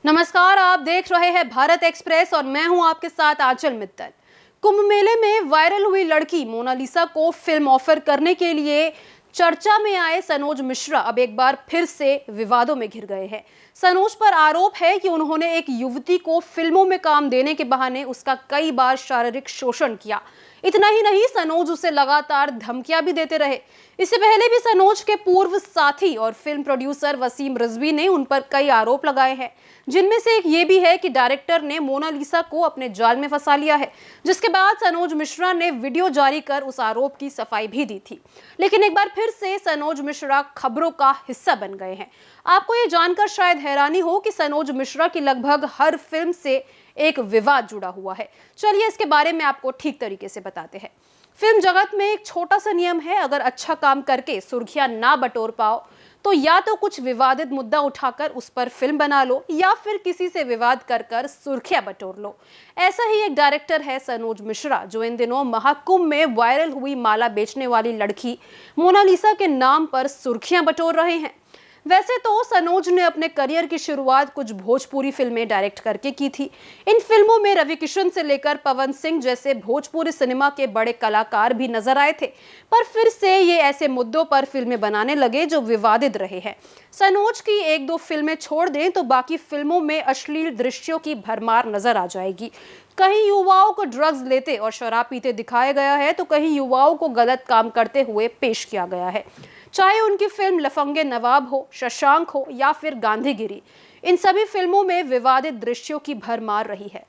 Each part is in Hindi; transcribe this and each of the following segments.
नमस्कार, आप देख रहे हैं भारत एक्सप्रेस और मैं हूं आपके साथ आंचल मित्तल। कुंभ मेले में वायरल हुई लड़की मोनालिसा को फिल्म ऑफर करने के लिए चर्चा में आए सनोज मिश्रा अब एक बार फिर से विवादों में घिर गए हैं। सनोज पर आरोप है कि उन्होंने एक युवती को फिल्मों में काम देने के बहाने उसका कई बार शारीरिक शोषण किया। इतना ही नहीं, सनोज उसे लगातार धमकियां भी देते रहे। इससे पहले भी सनोज के पूर्व साथी और फिल्म प्रोड्यूसर वसीम रिजवी ने उन पर कई आरोप लगाए हैं, जिनमें से एक ये भी है कि डायरेक्टर ने मोनालिसा को अपने जाल में फंसा लिया है। जिसके बाद सनोज मिश्रा ने वीडियो जारी कर उस आरोप की सफाई भी दी थी। लेकिन एक बार फिर से सनोज मिश्रा खबरों का हिस्सा बन गए हैं। आपको ये जानकर शायद हैरानी हो कि सनोज मिश्रा की लगभग हर फिल्म से एक विवाद जुड़ा हुआ है। चलिए इसके बारे में आपको ठीक तरीके से बताते हैं। फिल्म जगत में एक छोटा सा नियम है, अगर अच्छा काम करके सुर्खियां ना बटोर पाओ तो या तो कुछ विवादित मुद्दा उठाकर उस पर फिल्म बना लो या फिर किसी से विवाद कर सुर्खियां बटोर लो। ऐसा ही एक डायरेक्टर है सनोज मिश्रा, जो इन दिनों महाकुंभ में वायरल हुई माला बेचने वाली लड़की मोनालिसा के नाम पर सुर्खियां बटोर रहे हैं। वैसे तो सनोज ने अपने करियर की शुरुआत कुछ भोजपुरी फिल्में डायरेक्ट करके की थी। इन फिल्मों में रवि किशन से लेकर पवन सिंह जैसे भोजपुरी सिनेमा के बड़े कलाकार भी नजर आए थे, पर फिर से ये ऐसे मुद्दों पर फिल्में बनाने लगे जो विवादित रहे हैं। सनोज की एक दो फिल्में छोड़ दें तो बाकी फिल्मों में अश्लील दृश्यों की भरमार नजर आ जाएगी। कहीं युवाओं को ड्रग्स लेते और शराब पीते दिखाया गया है तो कहीं युवाओं को गलत काम करते हुए पेश किया गया है। चाहे उनकी फिल्म लफंगे नवाब हो, शशांक हो या फिर गांधीगिरी, इन सभी फिल्मों में विवादित दृश्यों की भरमार रही है।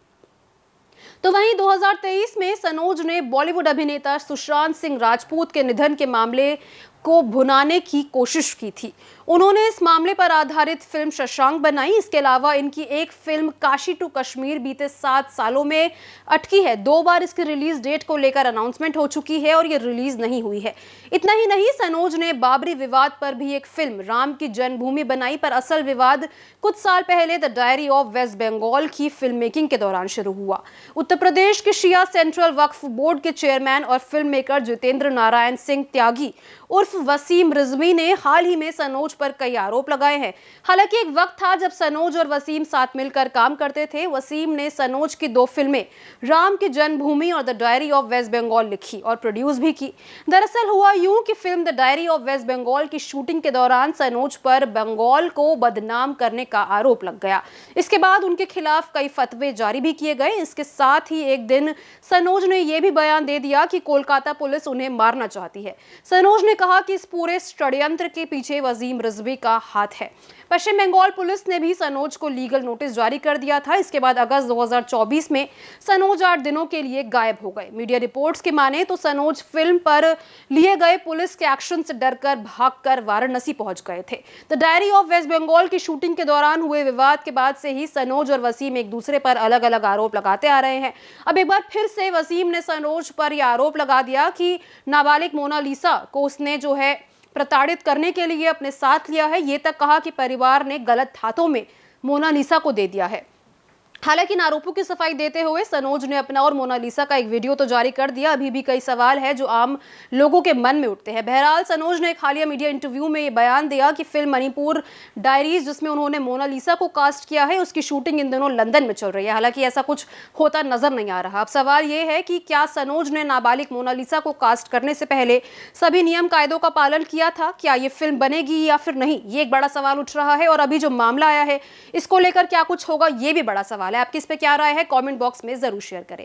तो वहीं 2023 में सनोज ने बॉलीवुड अभिनेता सुशांत सिंह राजपूत के निधन के मामले को भुनाने की कोशिश की थी। उन्होंने इस मामले पर आधारित फिल्म शशांक बनाई। इसके अलावा इनकी एक फिल्म काशी टू कश्मीर बीते 7 सालों में अटकी है। 2 बार इसकी रिलीज डेट को लेकर अनाउंसमेंट हो चुकी है और ये रिलीज नहीं हुई है। इतना ही नहीं, सनोज ने बाबरी विवाद पर भी एक फिल्म राम की जन्मभूमि बनाई, पर असल विवाद कुछ साल पहले the diary of West Bengal की फिल्म मेकिंग के दौरान शुरू हुआ। उत्तर प्रदेश के शिया सेंट्रल वक्फ बोर्ड के चेयरमैन और फिल्म मेकर जितेंद्र नारायण सिंह त्यागी उर्फ वसीम रिजवी ने हाल ही में सनोज पर कई आरोप लगाए हैं। हालांकि एक वक्त था जब सनोज और वसीम साथ मिलकर काम करते थे। वसीम ने सनोज की 2 फिल्में राम की जन्मभूमि और the diary of West Bengal लिखी और प्रोड्यूस भी की। दरअसल हुआ यूं कि film the diary of West Bengal की शूटिंग के दौरान सनोज पर बंगाल को बदनाम करने का आरोप लग गया। इसके बाद उनके खिलाफ कई फतवे जारी भी किए गए। इसके साथ ही एक दिन सनोज ने यह भी बयान दे दिया कि कोलकाता पुलिस उन्हें मारना चाहती है। सनोज ने कहा कि इस पूरे षड्यंत्र के पीछे वसीम रिजवी का हाथ है। पश्चिम बंगाल पुलिस ने भी सनोज को लीगल नोटिस जारी कर दिया था। इसके बाद अगस्त 2024 में सनोज 8 दिनों के लिए गायब हो गए। मीडिया रिपोर्ट्स की माने तो सनोज फिल्म पर लिए गए पुलिस के एक्शन से डरकर भागकर वाराणसी पहुंच गए थे। The diary of West Bengal की शूटिंग के दौरान हुए विवाद के बाद से ही सनोज और वसीम एक दूसरे पर अलग अलग आरोप लगाते आ रहे हैं। अब एक बार फिर से वसीम ने सनोज पर यह आरोप लगा दिया कि नाबालिग मोनालिसा को उसने जो है प्रताड़ित करने के लिए अपने साथ लिया है। ये तक कहा कि परिवार ने गलत हाथों में मोनालिसा को दे दिया है। हालांकि इन आरोपों की सफाई देते हुए सनोज ने अपना और मोनालिसा का एक वीडियो तो जारी कर दिया। अभी भी कई सवाल है जो आम लोगों के मन में उठते हैं। बहरहाल सनोज ने एक हालिया मीडिया इंटरव्यू में ये बयान दिया कि फिल्म मणिपुर डायरीज, जिसमें उन्होंने मोनालिसा को कास्ट किया है, उसकी शूटिंग इन दिनों लंदन में चल रही है। हालांकि ऐसा कुछ होता नजर नहीं आ रहा। अब सवाल ये है कि क्या सनोज ने नाबालिग मोनालिसा को कास्ट करने से पहले सभी नियम कायदों का पालन किया था? क्या ये फिल्म बनेगी या फिर नहीं, ये एक बड़ा सवाल उठ रहा है। और अभी जो मामला आया है इसको लेकर क्या कुछ होगा, ये भी बड़ा सवाल है। आपकी इस पे क्या राय है, कमेंट बॉक्स में जरूर शेयर करें।